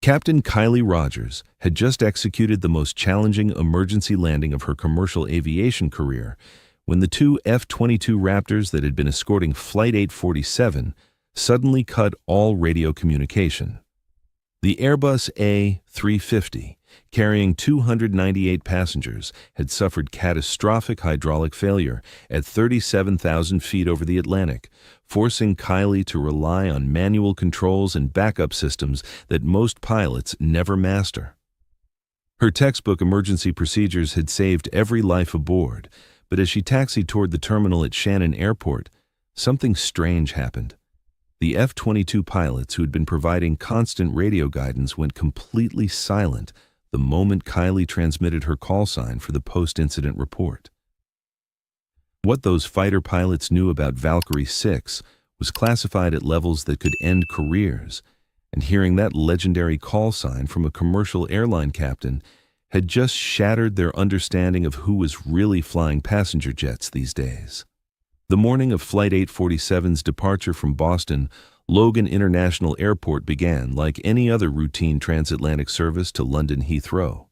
Captain Kylie Rogers had just executed the most challenging emergency landing of her commercial aviation career when the two F-22 Raptors that had been escorting Flight 847 suddenly cut all radio communication. The Airbus A350, carrying 298 passengers, had suffered catastrophic hydraulic failure at 37,000 feet over the Atlantic, forcing Kylie to rely on manual controls and backup systems that most pilots never master. Her textbook emergency procedures had saved every life aboard, but as she taxied toward the terminal at Shannon Airport, something strange happened. The F-22 pilots who had been providing constant radio guidance went completely silent the moment Kylie transmitted her call sign for the post-incident report. What those fighter pilots knew about Valkyrie 6 was classified at levels that could end careers, and hearing that legendary call sign from a commercial airline captain had just shattered their understanding of who was really flying passenger jets these days. The morning of Flight 847's departure from Boston, Logan International Airport began like any other routine transatlantic service to London Heathrow.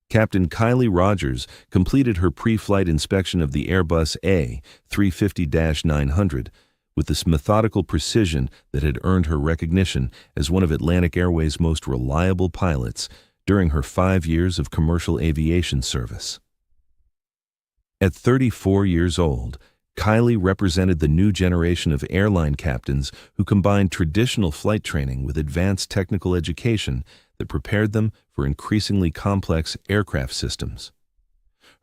Captain Kylie Rogers completed her pre-flight inspection of the Airbus A350-900 with this methodical precision that had earned her recognition as one of Atlantic Airways' most reliable pilots during her 5 years of commercial aviation service. At 34 years old, Kylie represented the new generation of airline captains who combined traditional flight training with advanced technical education that prepared them for increasingly complex aircraft systems.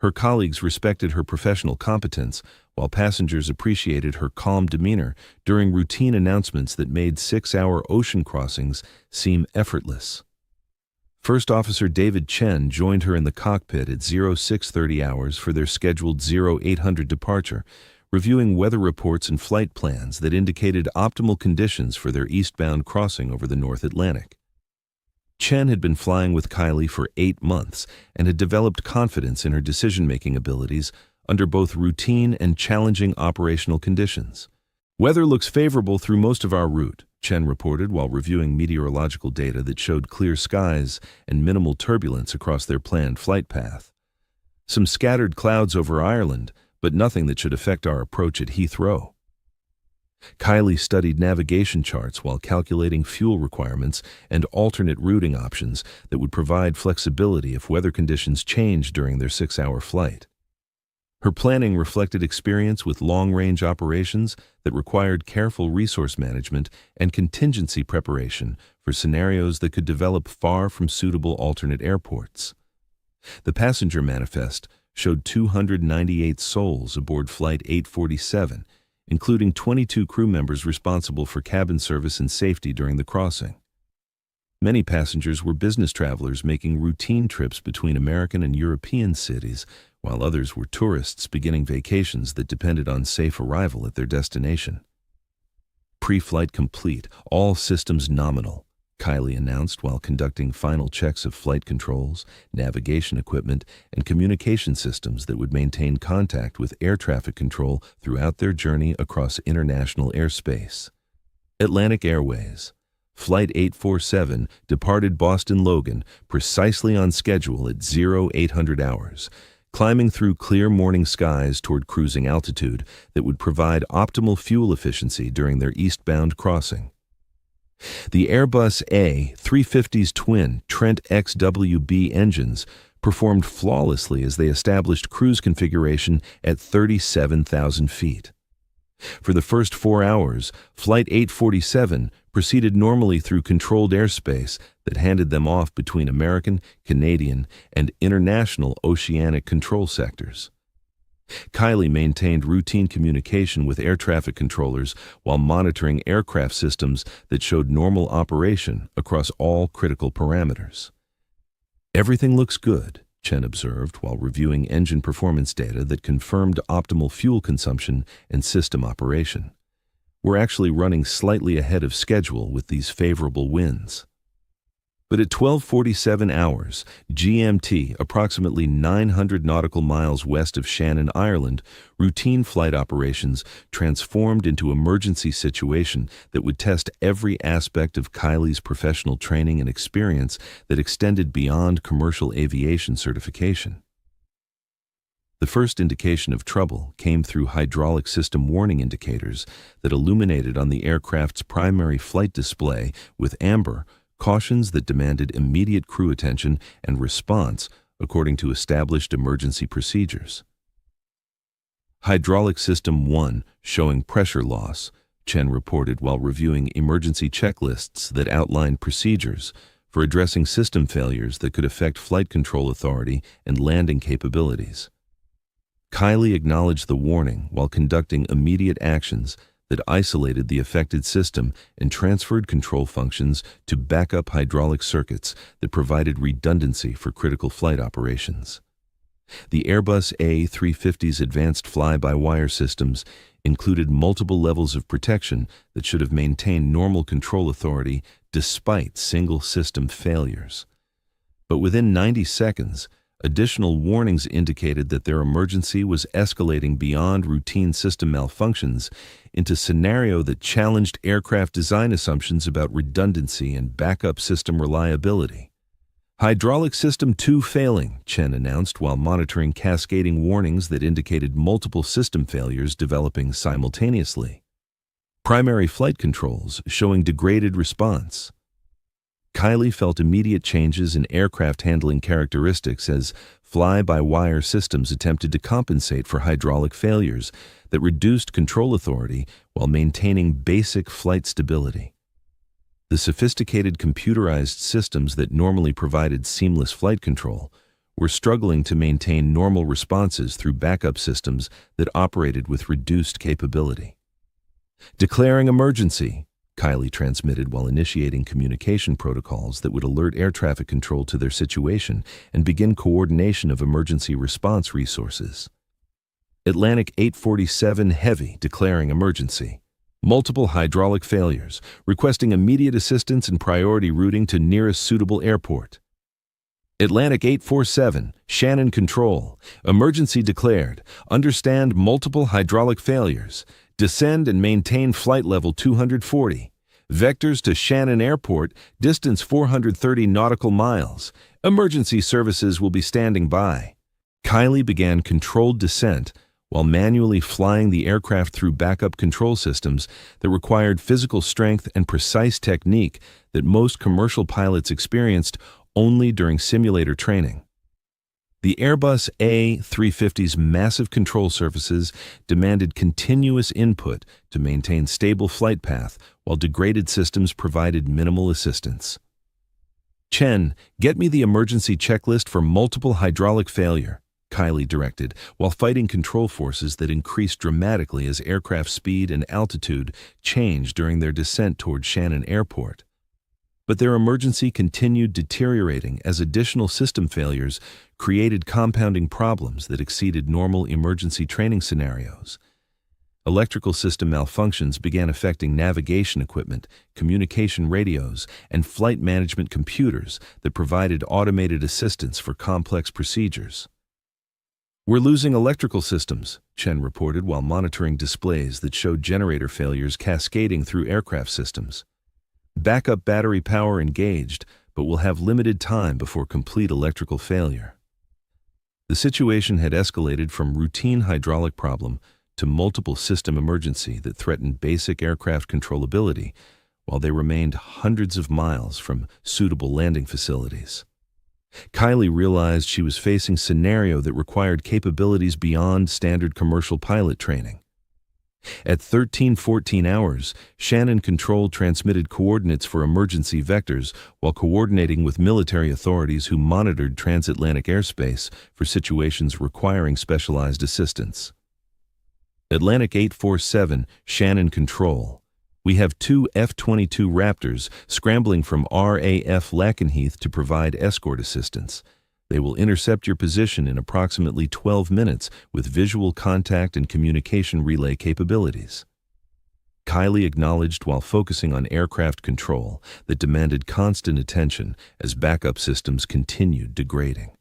Her colleagues respected her professional competence, while passengers appreciated her calm demeanor during routine announcements that made 6-hour ocean crossings seem effortless. First Officer David Chen joined her in the cockpit at 0630 hours for their scheduled 0800 departure, reviewing weather reports and flight plans that indicated optimal conditions for their eastbound crossing over the North Atlantic. Chen had been flying with Kylie for 8 months and had developed confidence in her decision-making abilities under both routine and challenging operational conditions. "Weather looks favorable through most of our route," Chen reported while reviewing meteorological data that showed clear skies and minimal turbulence across their planned flight path. "Some scattered clouds over Ireland, but nothing that should affect our approach at Heathrow." Kylie studied navigation charts while calculating fuel requirements and alternate routing options that would provide flexibility if weather conditions changed during their 6-hour flight. Her planning reflected experience with long-range operations that required careful resource management and contingency preparation for scenarios that could develop far from suitable alternate airports. The passenger manifest showed 298 souls aboard Flight 847, including 22 crew members responsible for cabin service and safety during the crossing. Many passengers were business travelers making routine trips between American and European cities, while others were tourists beginning vacations that depended on safe arrival at their destination. "Pre-flight complete, all systems nominal," Kylie announced while conducting final checks of flight controls, navigation equipment, and communication systems that would maintain contact with air traffic control throughout their journey across international airspace. Atlantic Airways. Flight 847 departed Boston Logan precisely on schedule at 0800 hours, climbing through clear morning skies toward cruising altitude that would provide optimal fuel efficiency during their eastbound crossing. The Airbus A350's twin Trent XWB engines performed flawlessly as they established cruise configuration at 37,000 feet. For the first 4 hours, Flight 847 proceeded normally through controlled airspace that handed them off between American, Canadian, and international oceanic control sectors. Kylie maintained routine communication with air traffic controllers while monitoring aircraft systems that showed normal operation across all critical parameters. "Everything looks good," Chen observed while reviewing engine performance data that confirmed optimal fuel consumption and system operation. "We're actually running slightly ahead of schedule with these favorable winds." But at 12:47 hours GMT, approximately 900 nautical miles west of Shannon, Ireland, routine flight operations transformed into emergency situation that would test every aspect of Kylie's professional training and experience that extended beyond commercial aviation certification. The first indication of trouble came through hydraulic system warning indicators that illuminated on the aircraft's primary flight display with amber, cautions that demanded immediate crew attention and response according to established emergency procedures. Hydraulic System 1 showing pressure loss, Chen reported while reviewing emergency checklists that outlined procedures for addressing system failures that could affect flight control authority and landing capabilities. Kylie acknowledged the warning while conducting immediate actions that isolated the affected system and transferred control functions to backup hydraulic circuits that provided redundancy for critical flight operations. The Airbus A350's advanced fly-by-wire systems included multiple levels of protection that should have maintained normal control authority despite single system failures. But within 90 seconds, additional warnings indicated that their emergency was escalating beyond routine system malfunctions into a scenario that challenged aircraft design assumptions about redundancy and backup system reliability. Hydraulic System 2 failing, Chen announced while monitoring cascading warnings that indicated multiple system failures developing simultaneously. Primary flight controls showing degraded response. Kylie felt immediate changes in aircraft handling characteristics as fly-by-wire systems attempted to compensate for hydraulic failures that reduced control authority while maintaining basic flight stability. The sophisticated computerized systems that normally provided seamless flight control were struggling to maintain normal responses through backup systems that operated with reduced capability. Declaring emergency, Kylie transmitted while initiating communication protocols that would alert air traffic control to their situation and begin coordination of emergency response resources. Atlantic 847 Heavy declaring emergency. Multiple hydraulic failures, requesting immediate assistance and priority routing to nearest suitable airport. Atlantic 847 Shannon Control. Emergency declared. Understand multiple hydraulic failures. Descend and maintain flight level 240. Vectors to Shannon Airport, distance 430 nautical miles. Emergency services will be standing by. Kylie began controlled descent while manually flying the aircraft through backup control systems that required physical strength and precise technique that most commercial pilots experienced only during simulator training. The Airbus A350's massive control surfaces demanded continuous input to maintain stable flight path, while degraded systems provided minimal assistance. Chen, get me the emergency checklist for multiple hydraulic failure, Kylie directed, while fighting control forces that increased dramatically as aircraft speed and altitude changed during their descent toward Shannon Airport. But their emergency continued deteriorating as additional system failures created compounding problems that exceeded normal emergency training scenarios. Electrical system malfunctions began affecting navigation equipment, communication radios, and flight management computers that provided automated assistance for complex procedures. We're losing electrical systems, Chen reported while monitoring displays that showed generator failures cascading through aircraft systems. Backup battery power engaged, but will have limited time before complete electrical failure. The situation had escalated from routine hydraulic problem to multiple system emergency that threatened basic aircraft controllability while they remained hundreds of miles from suitable landing facilities. Kylie realized she was facing a scenario that required capabilities beyond standard commercial pilot training. At 13:14 hours, Shannon Control transmitted coordinates for emergency vectors while coordinating with military authorities who monitored transatlantic airspace for situations requiring specialized assistance. Atlantic 847, Shannon Control. We have 2 F-22 Raptors scrambling from RAF Lakenheath to provide escort assistance. They will intercept your position in approximately 12 minutes with visual contact and communication relay capabilities. Kylie acknowledged while focusing on aircraft control that demanded constant attention as backup systems continued degrading.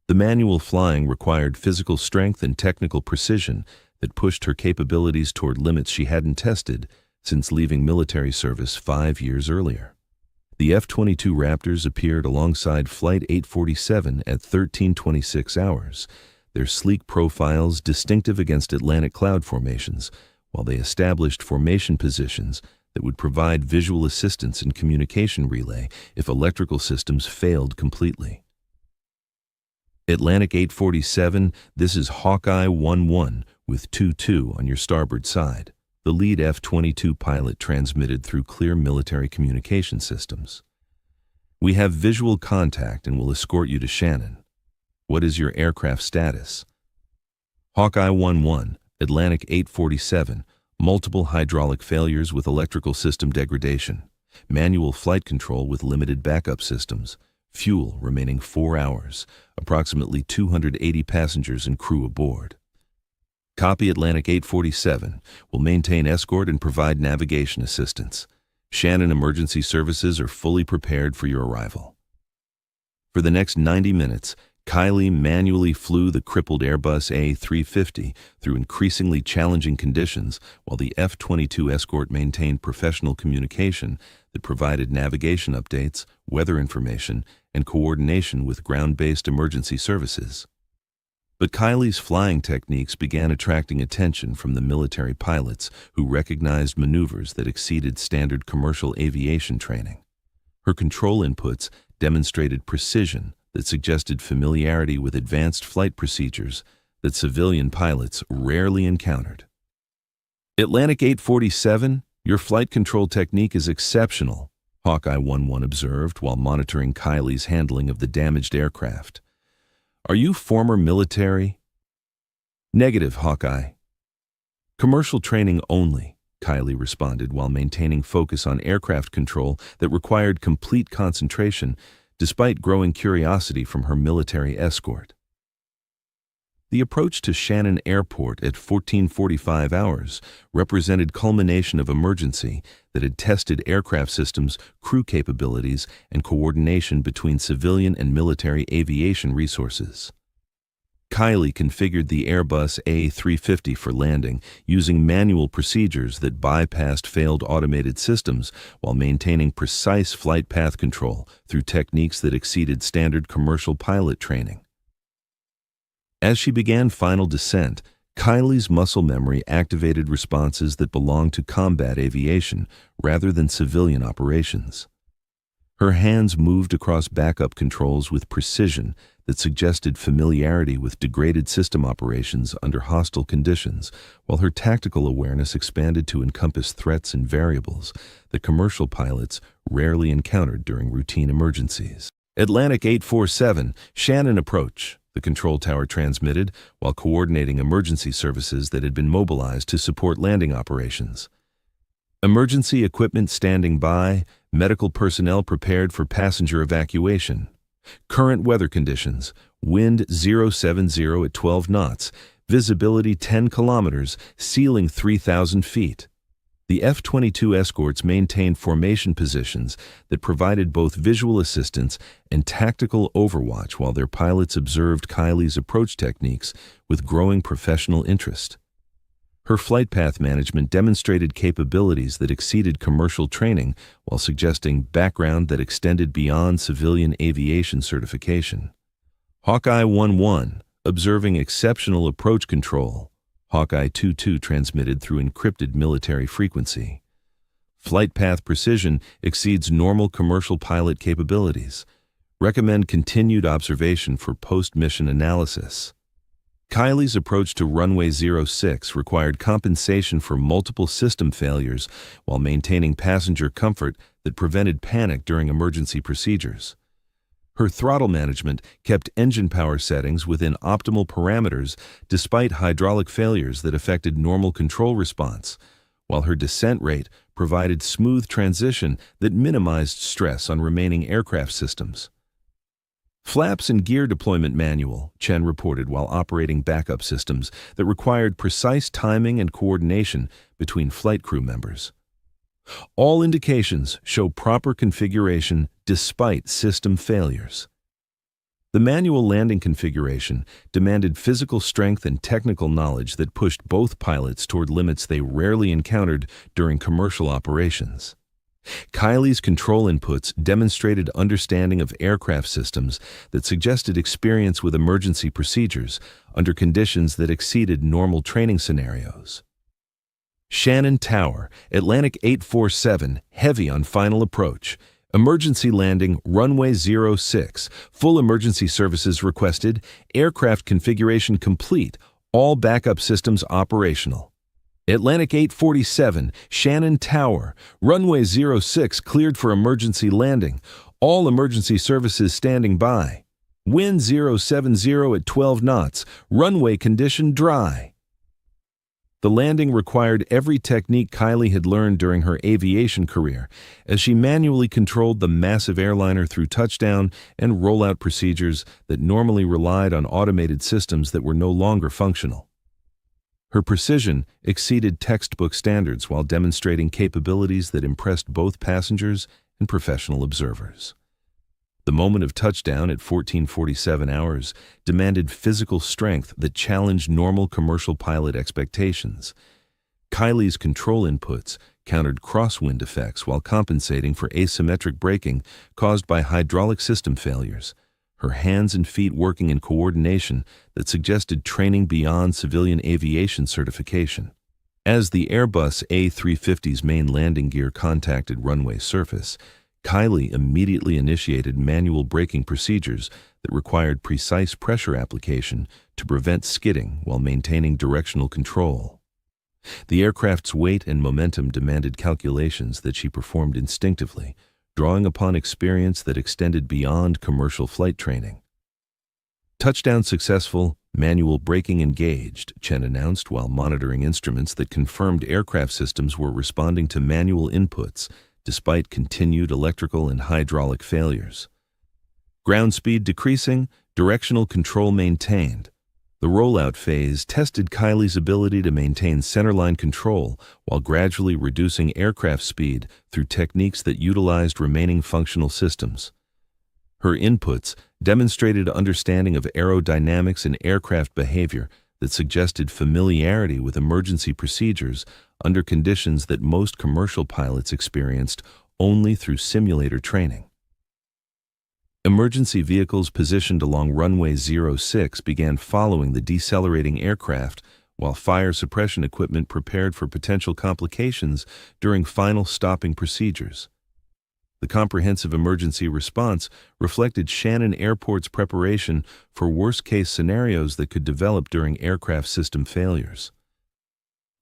The manual flying required physical strength and technical precision that pushed her capabilities toward limits she hadn't tested since leaving military service 5 years earlier. The F-22 Raptors appeared alongside Flight 847 at 13:26 hours, their sleek profiles distinctive against Atlantic cloud formations, while they established formation positions that would provide visual assistance and communication relay if electrical systems failed completely. Atlantic 847, this is Hawkeye 11 with 22 on your starboard side. The lead F-22 pilot transmitted through clear military communication systems. We have visual contact and will escort you to Shannon. What is your aircraft status? Hawkeye 11, Atlantic 847, multiple hydraulic failures with electrical system degradation, manual flight control with limited backup systems, fuel remaining 4 hours, approximately 280 passengers and crew aboard. Copy. Atlantic 847 will maintain escort and provide navigation assistance. Shannon emergency services are fully prepared for your arrival. For the next 90 minutes, Kylie manually flew the crippled Airbus A350 through increasingly challenging conditions while the F-22 escort maintained professional communication that provided navigation updates, weather information, and coordination with ground-based emergency services. But Kylie's flying techniques began attracting attention from the military pilots who recognized maneuvers that exceeded standard commercial aviation training. Her control inputs demonstrated precision that suggested familiarity with advanced flight procedures that civilian pilots rarely encountered. Atlantic 847, your flight control technique is exceptional, Hawkeye 11 observed while monitoring Kylie's handling of the damaged aircraft. Are you former military? Negative, Hawkeye. Commercial training only, Kylie responded while maintaining focus on aircraft control that required complete concentration despite growing curiosity from her military escort. The approach to Shannon Airport at 14:45 hours represented culmination of emergency that had tested aircraft systems, crew capabilities, and coordination between civilian and military aviation resources. Kylie configured the Airbus A350 for landing using manual procedures that bypassed failed automated systems while maintaining precise flight path control through techniques that exceeded standard commercial pilot training. As she began final descent, Kylie's muscle memory activated responses that belonged to combat aviation rather than civilian operations. Her hands moved across backup controls with precision that suggested familiarity with degraded system operations under hostile conditions, while her tactical awareness expanded to encompass threats and variables that commercial pilots rarely encountered during routine emergencies. Atlantic 847, Shannon approach, the control tower transmitted while coordinating emergency services that had been mobilized to support landing operations. Emergency equipment standing by, medical personnel prepared for passenger evacuation. Current weather conditions, wind 070 at 12 knots, visibility 10 kilometers, ceiling 3,000 feet. The F-22 escorts maintained formation positions that provided both visual assistance and tactical overwatch while their pilots observed Kylie's approach techniques with growing professional interest. Her flight path management demonstrated capabilities that exceeded commercial training while suggesting background that extended beyond civilian aviation certification. Hawkeye 11, observing exceptional approach control. Hawkeye 22 transmitted through encrypted military frequency. Flight path precision exceeds normal commercial pilot capabilities. Recommend continued observation for post-mission analysis. Kylie's approach to runway 06 required compensation for multiple system failures while maintaining passenger comfort that prevented panic during emergency procedures. Her throttle management kept engine power settings within optimal parameters despite hydraulic failures that affected normal control response, while her descent rate provided smooth transition that minimized stress on remaining aircraft systems. Flaps and gear deployment manual, Chen reported while operating backup systems that required precise timing and coordination between flight crew members. All indications show proper configuration despite system failures. The manual landing configuration demanded physical strength and technical knowledge that pushed both pilots toward limits they rarely encountered during commercial operations. Kylie's control inputs demonstrated understanding of aircraft systems that suggested experience with emergency procedures under conditions that exceeded normal training scenarios. Shannon Tower, Atlantic 847, heavy on final approach. Emergency landing, runway 06. Full emergency services requested. Aircraft configuration complete. All backup systems operational. Atlantic 847, Shannon Tower. Runway 06 cleared for emergency landing. All emergency services standing by. Wind 070 at 12 knots. Runway condition dry. The landing required every technique Kylie had learned during her aviation career, as she manually controlled the massive airliner through touchdown and rollout procedures that normally relied on automated systems that were no longer functional. Her precision exceeded textbook standards while demonstrating capabilities that impressed both passengers and professional observers. The moment of touchdown at 14:47 hours demanded physical strength that challenged normal commercial pilot expectations. Kylie's control inputs countered crosswind effects while compensating for asymmetric braking caused by hydraulic system failures, her hands and feet working in coordination that suggested training beyond civilian aviation certification. As the Airbus A350's main landing gear contacted runway surface, Kylie immediately initiated manual braking procedures that required precise pressure application to prevent skidding while maintaining directional control. The aircraft's weight and momentum demanded calculations that she performed instinctively, drawing upon experience that extended beyond commercial flight training. Touchdown successful, manual braking engaged, Chen announced while monitoring instruments that confirmed aircraft systems were responding to manual inputs despite continued electrical and hydraulic failures. Ground speed decreasing, directional control maintained. The rollout phase tested Kylie's ability to maintain centerline control while gradually reducing aircraft speed through techniques that utilized remaining functional systems. Her inputs demonstrated understanding of aerodynamics and aircraft behavior that suggested familiarity with emergency procedures under conditions that most commercial pilots experienced only through simulator training. Emergency vehicles positioned along runway 06 began following the decelerating aircraft, while fire suppression equipment prepared for potential complications during final stopping procedures. The comprehensive emergency response reflected Shannon Airport's preparation for worst-case scenarios that could develop during aircraft system failures.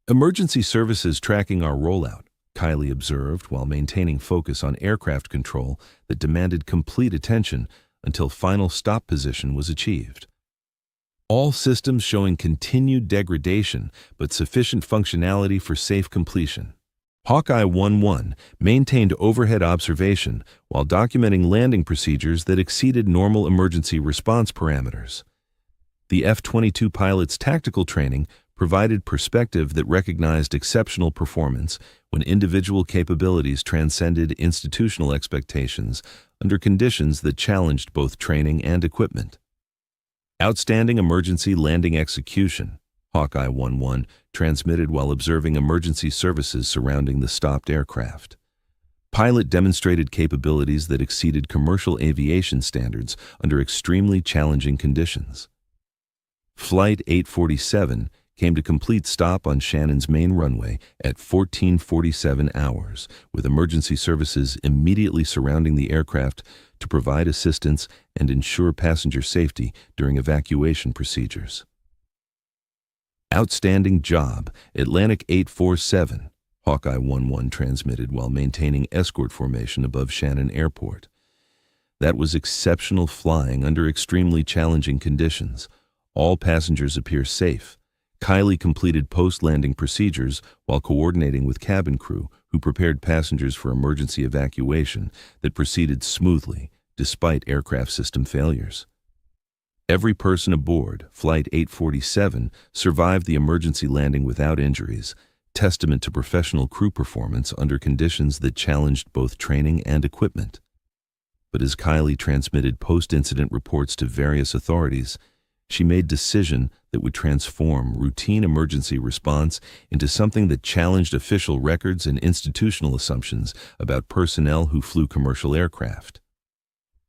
Emergency services tracking our rollout, Kylie observed while maintaining focus on aircraft control that demanded complete attention until final stop position was achieved. All systems showing continued degradation but sufficient functionality for safe completion. Hawkeye 1-1 maintained overhead observation while documenting landing procedures that exceeded normal emergency response parameters. The F-22 pilot's tactical training provided perspective that recognized exceptional performance when individual capabilities transcended institutional expectations under conditions that challenged both training and equipment. Outstanding emergency landing execution, Hawkeye 1-1 transmitted while observing emergency services surrounding the stopped aircraft. Pilot demonstrated capabilities that exceeded commercial aviation standards under extremely challenging conditions. Flight 847 came to complete stop on Shannon's main runway at 14:47 hours, with emergency services immediately surrounding the aircraft to provide assistance and ensure passenger safety during evacuation procedures. Outstanding job, Atlantic 847, Hawkeye 1-1 transmitted while maintaining escort formation above Shannon Airport. That was exceptional flying under extremely challenging conditions. All passengers appear safe. Kylie completed post-landing procedures while coordinating with cabin crew who prepared passengers for emergency evacuation that proceeded smoothly despite aircraft system failures. Every person aboard Flight 847 survived the emergency landing without injuries, testament to professional crew performance under conditions that challenged both training and equipment. But as Kylie transmitted post-incident reports to various authorities, she made a decision that would transform routine emergency response into something that challenged official records and institutional assumptions about personnel who flew commercial aircraft.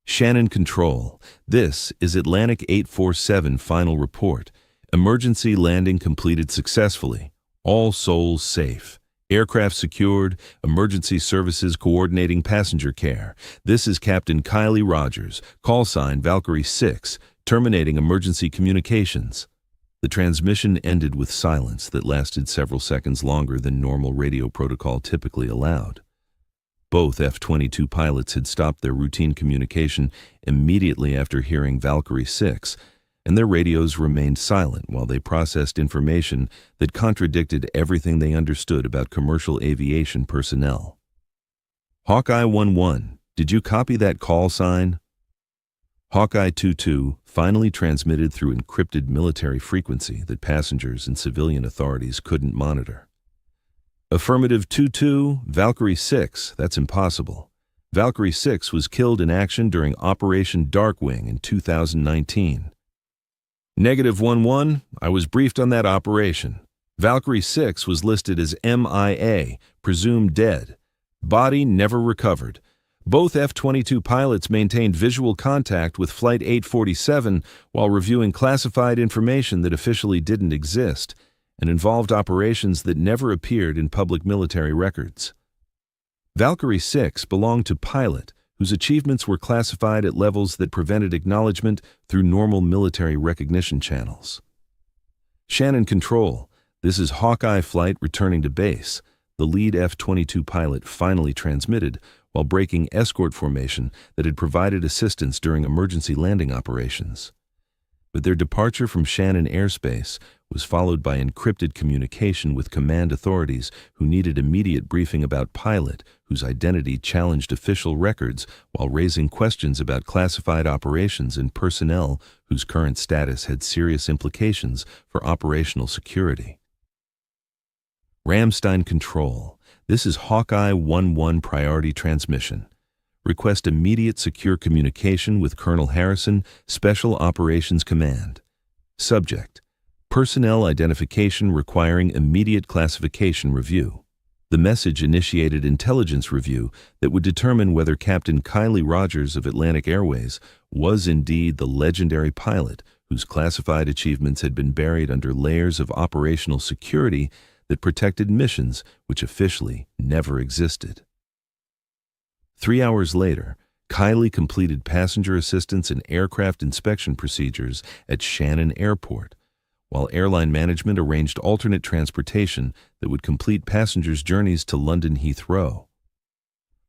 Shannon Control. This is Atlantic 847 final report. Emergency landing completed successfully. All souls safe. Aircraft secured. Emergency services coordinating passenger care. This is Captain Kylie Rogers, call sign Valkyrie 6, terminating emergency communications. The transmission ended with silence that lasted several seconds longer than normal radio protocol typically allowed. Both F-22 pilots had stopped their routine communication immediately after hearing Valkyrie 6, and their radios remained silent while they processed information that contradicted everything they understood about commercial aviation personnel. Hawkeye 1-1, did you copy that call sign? Hawkeye 2-2 finally transmitted through encrypted military frequency that passengers and civilian authorities couldn't monitor. Affirmative 2-2, Valkyrie 6, that's impossible. Valkyrie 6 was killed in action during Operation Darkwing in 2019. Negative 1-1, I was briefed on that operation. Valkyrie 6 was listed as MIA, presumed dead. Body never recovered. Both F-22 pilots maintained visual contact with Flight 847 while reviewing classified information that officially didn't exist, and involved operations that never appeared in public military records. Valkyrie 6 belonged to pilot, whose achievements were classified at levels that prevented acknowledgement through normal military recognition channels. Shannon Control, this is Hawkeye Flight returning to base. The lead F-22 pilot finally transmitted while breaking escort formation that had provided assistance during emergency landing operations. But their departure from Shannon airspace was followed by encrypted communication with command authorities who needed immediate briefing about pilot, whose identity challenged official records while raising questions about classified operations and personnel whose current status had serious implications for operational security. Ramstein Control. This is Hawkeye 1-1 priority transmission. Request immediate secure communication with Colonel Harrison, Special Operations Command. Subject: personnel identification requiring immediate classification review. The message initiated intelligence review that would determine whether Captain Kylie Rogers of Atlantic Airways was indeed the legendary pilot whose classified achievements had been buried under layers of operational security that protected missions which officially never existed. 3 hours later, Kylie completed passenger assistance and aircraft inspection procedures at Shannon Airport, while airline management arranged alternate transportation that would complete passengers' journeys to London Heathrow.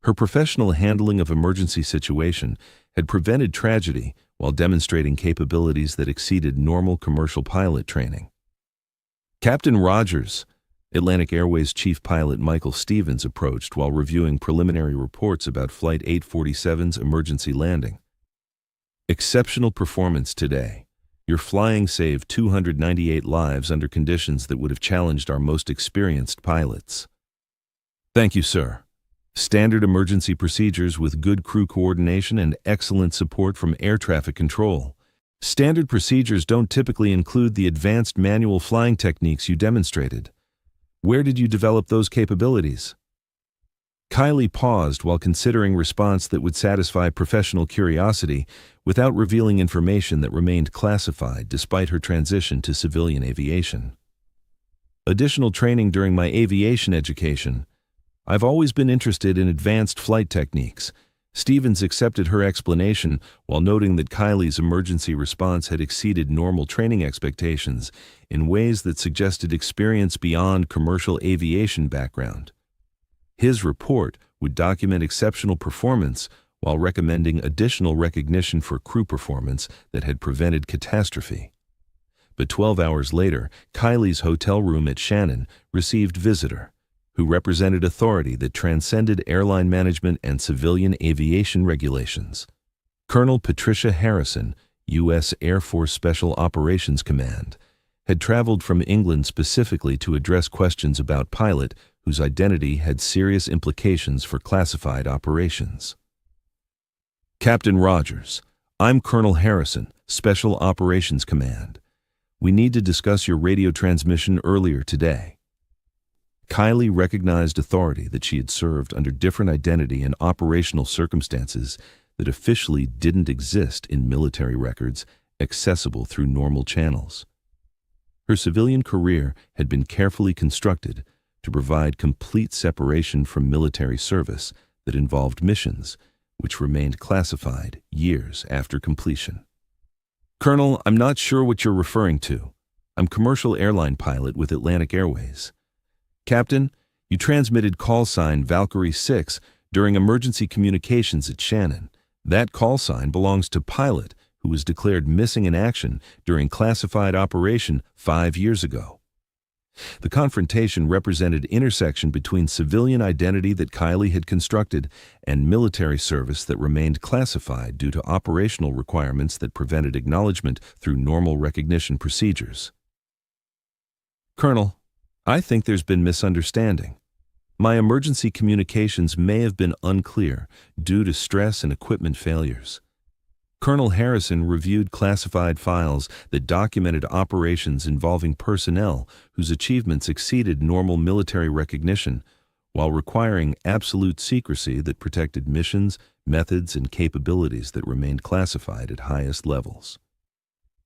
Her professional handling of emergency situation had prevented tragedy while demonstrating capabilities that exceeded normal commercial pilot training. Captain Rogers, Atlantic Airways Chief Pilot Michael Stevens, approached while reviewing preliminary reports about Flight 847's emergency landing. Exceptional performance today. Your flying saved 298 lives under conditions that would have challenged our most experienced pilots. Thank you, sir. Standard emergency procedures with good crew coordination and excellent support from air traffic control. Standard procedures don't typically include the advanced manual flying techniques you demonstrated. Where did you develop those capabilities? Kylie paused while considering response that would satisfy professional curiosity without revealing information that remained classified despite her transition to civilian aviation. Additional training during my aviation education. I've always been interested in advanced flight techniques. Stevens accepted her explanation while noting that Kylie's emergency response had exceeded normal training expectations in ways that suggested experience beyond commercial aviation background. His report would document exceptional performance while recommending additional recognition for crew performance that had prevented catastrophe. But 12 hours later, Kylie's hotel room at Shannon received visitor, who represented authority that transcended airline management and civilian aviation regulations. Colonel Patricia Harrison, U.S. Air Force Special Operations Command, had traveled from England specifically to address questions about pilot whose identity had serious implications for classified operations. Captain Rogers, I'm Colonel Harrison, Special Operations Command. We need to discuss your radio transmission earlier today. Kylie recognized authority that she had served under different identity and operational circumstances that officially didn't exist in military records accessible through normal channels. Her civilian career had been carefully constructed to provide complete separation from military service that involved missions, which remained classified years after completion. Colonel, I'm not sure what you're referring to. I'm commercial airline pilot with Atlantic Airways. Captain, you transmitted call sign Valkyrie 6 during emergency communications at Shannon. That call sign belongs to pilot who was declared missing in action during classified operation 5 years ago. The confrontation represented intersection between civilian identity that Kylie had constructed and military service that remained classified due to operational requirements that prevented acknowledgement through normal recognition procedures. Colonel, I think there's been misunderstanding. My emergency communications may have been unclear due to stress and equipment failures. Colonel Harrison reviewed classified files that documented operations involving personnel whose achievements exceeded normal military recognition, while requiring absolute secrecy that protected missions, methods, and capabilities that remained classified at highest levels.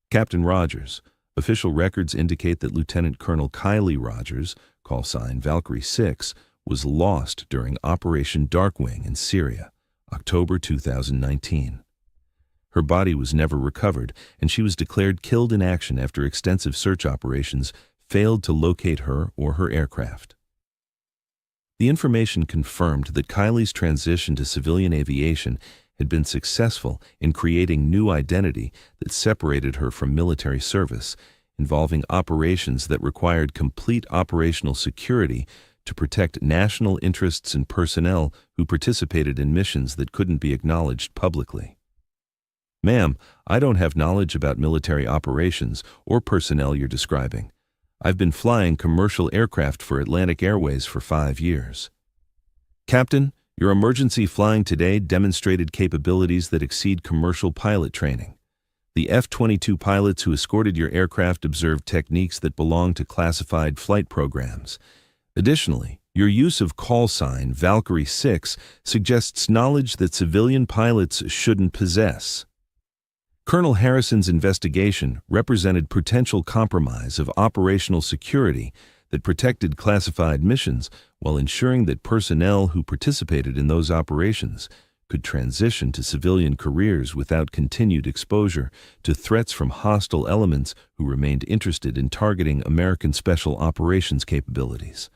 Captain Rogers, official records indicate that Lieutenant Colonel Kylie Rogers, call sign Valkyrie 6, was lost during Operation Darkwing in Syria, October 2019. Her body was never recovered, and she was declared killed in action after extensive search operations failed to locate her or her aircraft. The information confirmed that Kylie's transition to civilian aviation had been successful in creating new identity that separated her from military service, involving operations that required complete operational security to protect national interests and personnel who participated in missions that couldn't be acknowledged publicly. Ma'am, I don't have knowledge about military operations or personnel you're describing. I've been flying commercial aircraft for Atlantic Airways for 5 years. Captain, your emergency flying today demonstrated capabilities that exceed commercial pilot training. The F-22 pilots who escorted your aircraft observed techniques that belong to classified flight programs. Additionally, your use of call sign Valkyrie 6 suggests knowledge that civilian pilots shouldn't possess. Colonel Harrison's investigation represented potential compromise of operational security that protected classified missions while ensuring that personnel who participated in those operations could transition to civilian careers without continued exposure to threats from hostile elements who remained interested in targeting American special operations capabilities.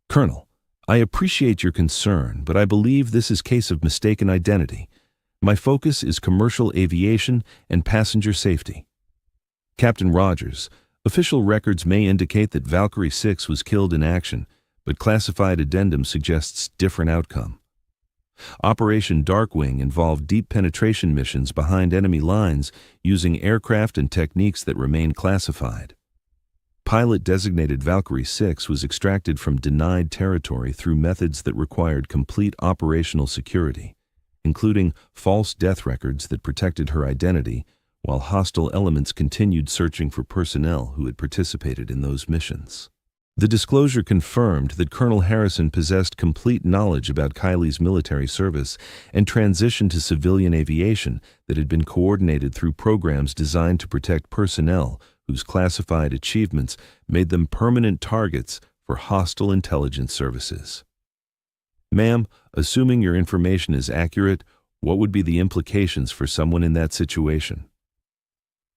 Colonel, I appreciate your concern, but I believe this is a case of mistaken identity. My focus is commercial aviation and passenger safety. Captain Rogers, official records may indicate that Valkyrie 6 was killed in action, but classified addendum suggests different outcome. Operation Darkwing involved deep penetration missions behind enemy lines using aircraft and techniques that remain classified. Pilot-designated Valkyrie 6 was extracted from denied territory through methods that required complete operational security, including false death records that protected her identity, while hostile elements continued searching for personnel who had participated in those missions. The disclosure confirmed that Colonel Harrison possessed complete knowledge about Kylie's military service and transition to civilian aviation that had been coordinated through programs designed to protect personnel whose classified achievements made them permanent targets for hostile intelligence services. Ma'am, assuming your information is accurate, what would be the implications for someone in that situation?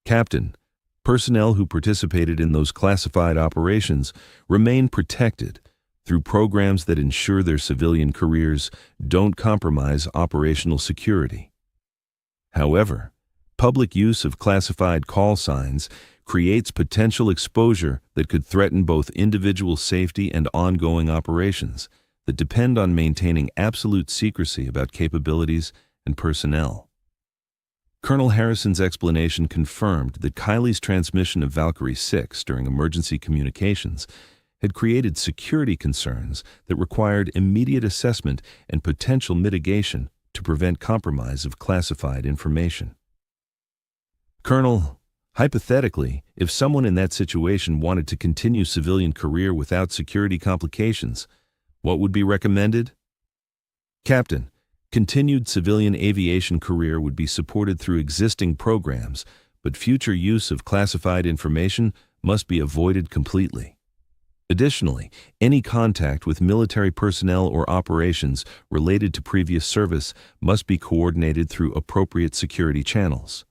Captain, personnel who participated in those classified operations remain protected through programs that ensure their civilian careers don't compromise operational security. However, public use of classified call signs creates potential exposure that could threaten both individual safety and ongoing operations that depend on maintaining absolute secrecy about capabilities and personnel. Colonel Harrison's explanation confirmed that Kylie's transmission of Valkyrie 6 during emergency communications had created security concerns that required immediate assessment and potential mitigation to prevent compromise of classified information. Colonel, hypothetically, if someone in that situation wanted to continue civilian career without security complications, what would be recommended? Captain, continued civilian aviation career would be supported through existing programs, but future use of classified information must be avoided completely. Additionally, any contact with military personnel or operations related to previous service must be coordinated through appropriate security channels.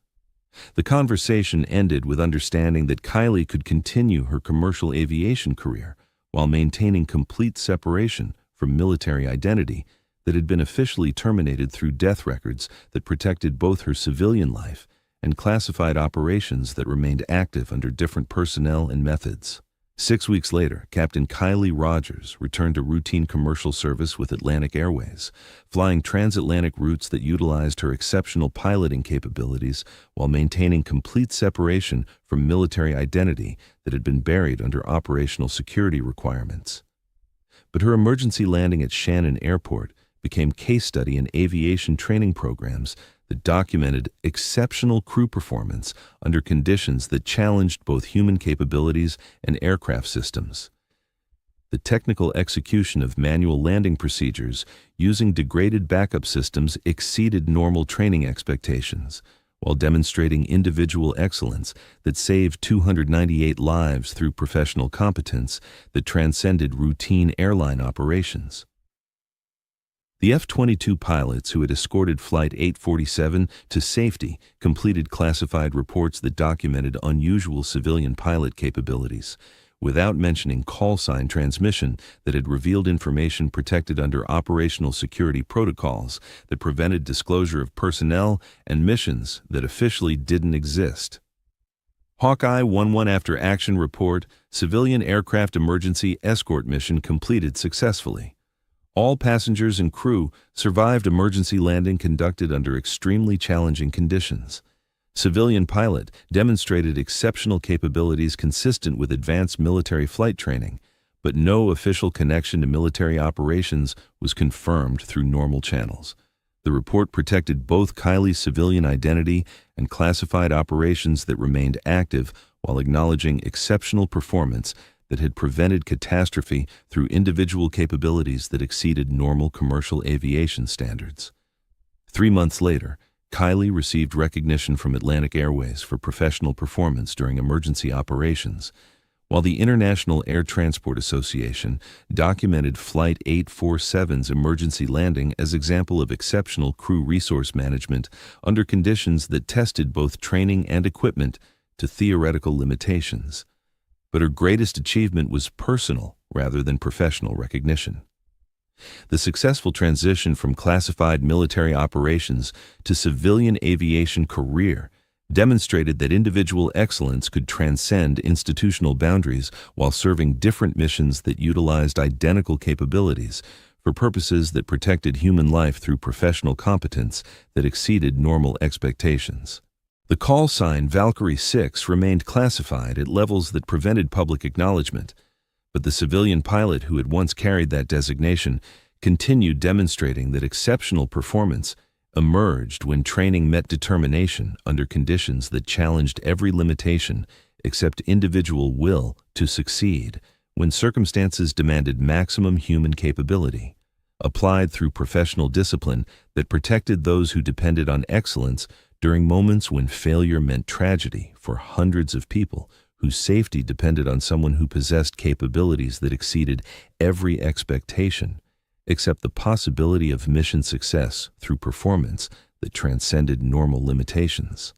The conversation ended with understanding that Kylie could continue her commercial aviation career while maintaining complete separation from military identity that had been officially terminated through death records that protected both her civilian life and classified operations that remained active under different personnel and methods. 6 weeks later, Captain Kylie Rogers returned to routine commercial service with Atlantic Airways, flying transatlantic routes that utilized her exceptional piloting capabilities while maintaining complete separation from military identity that had been buried under operational security requirements. But her emergency landing at Shannon Airport became case study in aviation training programs that documented exceptional crew performance under conditions that challenged both human capabilities and aircraft systems. The technical execution of manual landing procedures using degraded backup systems exceeded normal training expectations, while demonstrating individual excellence that saved 298 lives through professional competence that transcended routine airline operations. The F-22 pilots who had escorted Flight 847 to safety completed classified reports that documented unusual civilian pilot capabilities, without mentioning call sign transmission that had revealed information protected under operational security protocols that prevented disclosure of personnel and missions that officially didn't exist. Hawkeye 11 After Action Report, Civilian Aircraft Emergency Escort Mission completed successfully. All passengers and crew survived emergency landing conducted under extremely challenging conditions. Civilian pilot demonstrated exceptional capabilities consistent with advanced military flight training, but no official connection to military operations was confirmed through normal channels. The report protected both Kylie's civilian identity and classified operations that remained active while acknowledging exceptional performance that had prevented catastrophe through individual capabilities that exceeded normal commercial aviation standards. 3 months later, Kylie received recognition from Atlantic Airways for professional performance during emergency operations, while the International Air Transport Association documented Flight 847's emergency landing as example of exceptional crew resource management under conditions that tested both training and equipment to theoretical limitations. But her greatest achievement was personal rather than professional recognition. The successful transition from classified military operations to civilian aviation career demonstrated that individual excellence could transcend institutional boundaries while serving different missions that utilized identical capabilities for purposes that protected human life through professional competence that exceeded normal expectations. The call sign Valkyrie 6 remained classified at levels that prevented public acknowledgement, but the civilian pilot who had once carried that designation continued demonstrating that exceptional performance emerged when training met determination under conditions that challenged every limitation except individual will to succeed when circumstances demanded maximum human capability, applied through professional discipline that protected those who depended on excellence during moments when failure meant tragedy for hundreds of people whose safety depended on someone who possessed capabilities that exceeded every expectation, except the possibility of mission success through performance that transcended normal limitations.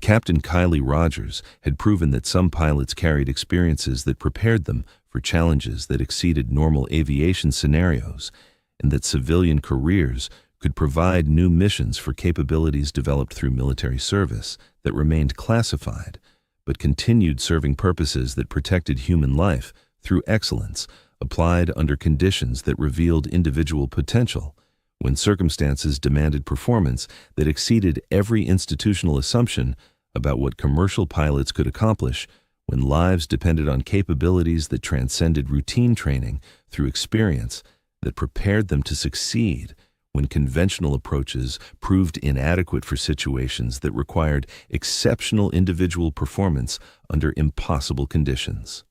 Captain Kylie Rogers had proven that some pilots carried experiences that prepared them for challenges that exceeded normal aviation scenarios, and that civilian careers could provide new missions for capabilities developed through military service that remained classified, but continued serving purposes that protected human life through excellence applied under conditions that revealed individual potential, when circumstances demanded performance that exceeded every institutional assumption about what commercial pilots could accomplish, when lives depended on capabilities that transcended routine training through experience that prepared them to succeed, when conventional approaches proved inadequate for situations that required exceptional individual performance under impossible conditions.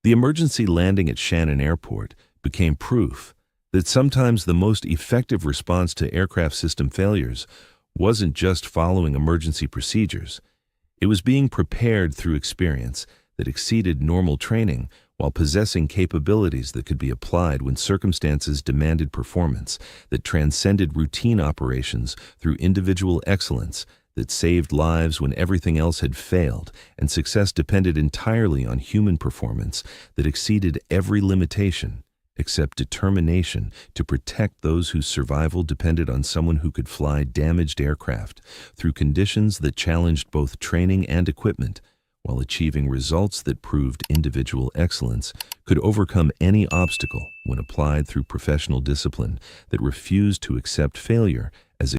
The emergency landing at Shannon Airport became proof that sometimes the most effective response to aircraft system failures wasn't just following emergency procedures. It was being prepared through experience that exceeded normal training while possessing capabilities that could be applied when circumstances demanded performance, that transcended routine operations through individual excellence, that saved lives when everything else had failed, and success depended entirely on human performance that exceeded every limitation except determination to protect those whose survival depended on someone who could fly damaged aircraft through conditions that challenged both training and equipment, while achieving results that proved individual excellence could overcome any obstacle when applied through professional discipline that refused to accept failure as